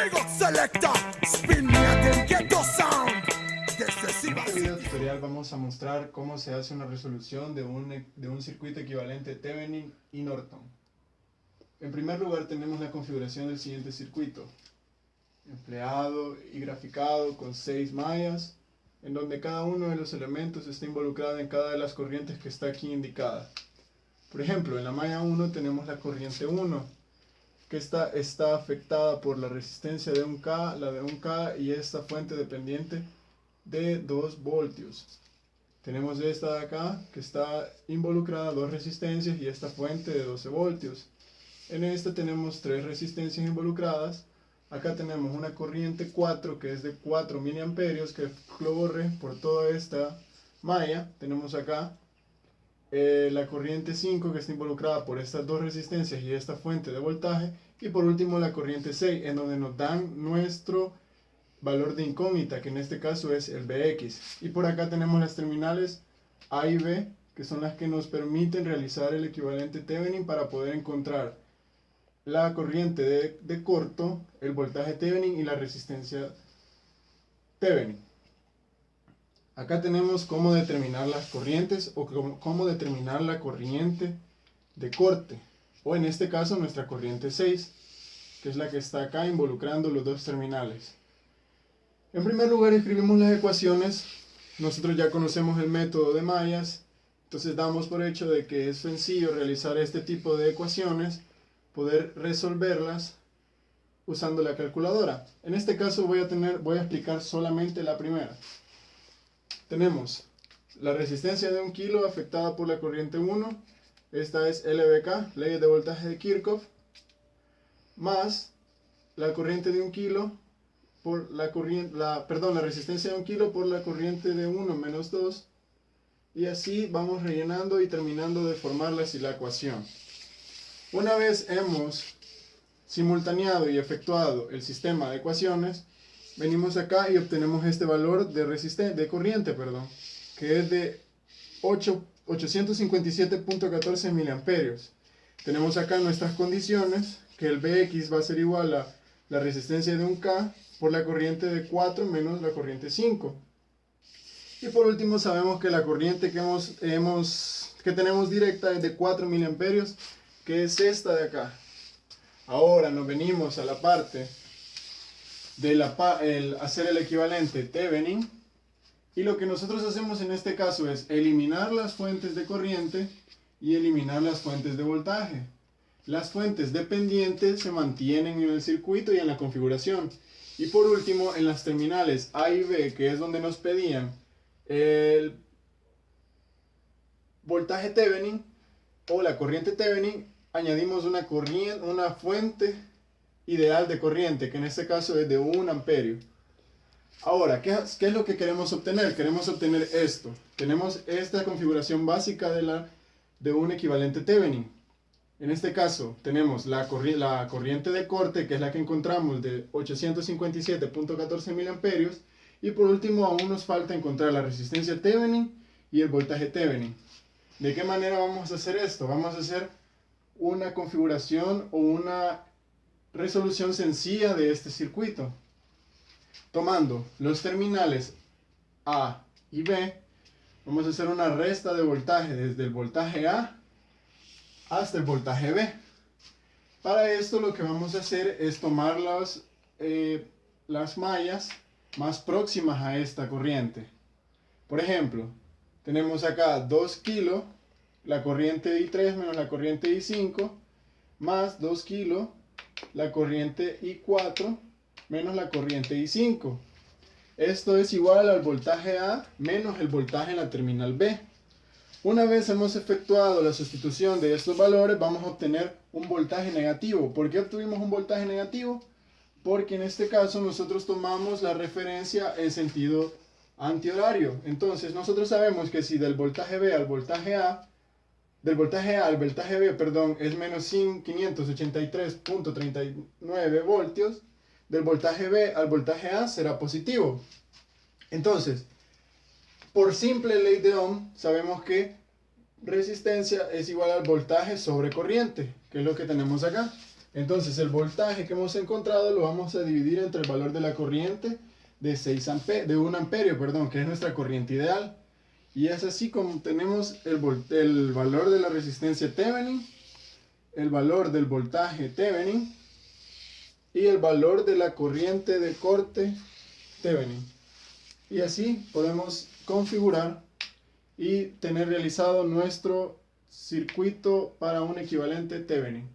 En este video tutorial vamos a mostrar cómo se hace una resolución de un circuito equivalente Thevenin y Norton. En primer lugar tenemos la configuración del siguiente circuito, empleado y graficado con 6 mallas, en donde cada uno de los elementos está involucrado en cada de las corrientes que está aquí indicada. Por ejemplo, en la malla 1 tenemos la corriente 1, que está afectada por la resistencia de 1K, la de 1K y esta fuente dependiente de 2 voltios. Tenemos esta de acá, que está involucrada 2 resistencias y esta fuente de 12 voltios. En esta tenemos 3 resistencias involucradas. Acá tenemos una corriente 4 que es de 4 miliamperios que corre por toda esta malla. Tenemos acá la corriente 5 que está involucrada por estas 2 resistencias y esta fuente de voltaje. Y por último la corriente 6 en donde nos dan nuestro valor de incógnita, que en este caso es el Vx. Y por acá tenemos las terminales A y B, que son las que nos permiten realizar el equivalente Thevenin para poder encontrar la corriente de corto, el voltaje Thevenin y la resistencia Thevenin. Acá tenemos cómo determinar las corrientes o cómo determinar la corriente de corte, o en este caso nuestra corriente 6, que es la que está acá involucrando los 2 terminales. En primer lugar escribimos las ecuaciones. Nosotros ya conocemos el método de mallas, entonces damos por hecho de que es sencillo realizar este tipo de ecuaciones, poder resolverlas usando la calculadora. En este caso voy a explicar solamente la primera. Tenemos la resistencia de 1 kilo afectada por la corriente 1, esta es LVK, ley de voltaje de Kirchhoff, más la corriente de 1 kilo por la resistencia de 1 kilo por la corriente de 1 menos 2, y así vamos rellenando y terminando de formar la ecuación. Una vez hemos simultaneado y efectuado el sistema de ecuaciones, venimos acá y obtenemos este valor de corriente, que es de 857.14 miliamperios. Tenemos acá nuestras condiciones, que el Vx va a ser igual a la resistencia de 1K por la corriente de 4 menos la corriente 5. Y por último sabemos que la corriente que tenemos directa es de 4 miliamperios, que es esta de acá. Ahora nos venimos a la parte de hacer el equivalente Thevenin, y lo que nosotros hacemos en este caso es eliminar las fuentes de corriente y eliminar las fuentes de voltaje. Las fuentes dependientes se mantienen en el circuito y en la configuración. Y por último, en las terminales A y B, que es donde nos pedían el voltaje Thevenin o la corriente Thevenin, añadimos una fuente ideal de corriente, que en este caso es de 1 amperio. Ahora, ¿qué es lo que queremos obtener? Queremos obtener esto. Tenemos esta configuración básica de un equivalente Thevenin. En este caso tenemos la corriente de corte, que es la que encontramos de 857.14 miliamperios, y por último aún nos falta encontrar la resistencia Thevenin y el voltaje Thevenin. ¿De qué manera vamos a hacer esto? Vamos a hacer una configuración o una resolución sencilla de este circuito. Tomando los terminales A y B, vamos a hacer una resta de voltaje desde el voltaje A hasta el voltaje B. Para esto lo que vamos a hacer es tomar las mallas más próximas a esta corriente. Por ejemplo, tenemos acá 2 kilo, la corriente I3 menos la corriente I5, más 2 kilo, la corriente I4 menos la corriente I5. Esto es igual al voltaje A menos el voltaje en la terminal B. Una vez hemos efectuado la sustitución de estos valores, vamos a obtener un voltaje negativo. ¿Por qué obtuvimos un voltaje negativo? Porque en este caso nosotros tomamos la referencia en sentido antihorario. Entonces nosotros sabemos que si del voltaje B al voltaje A, del voltaje A al voltaje B, es menos 583.39 voltios, del voltaje B al voltaje A será positivo. Entonces, por simple ley de Ohm, sabemos que resistencia es igual al voltaje sobre corriente, que es lo que tenemos acá. Entonces el voltaje que hemos encontrado lo vamos a dividir entre el valor de la corriente de 1 amperio, perdón, que es nuestra corriente ideal. Y es así como tenemos el valor de la resistencia Thevenin, el valor del voltaje Thevenin y el valor de la corriente de corte Thevenin. Y así podemos configurar y tener realizado nuestro circuito para un equivalente Thevenin.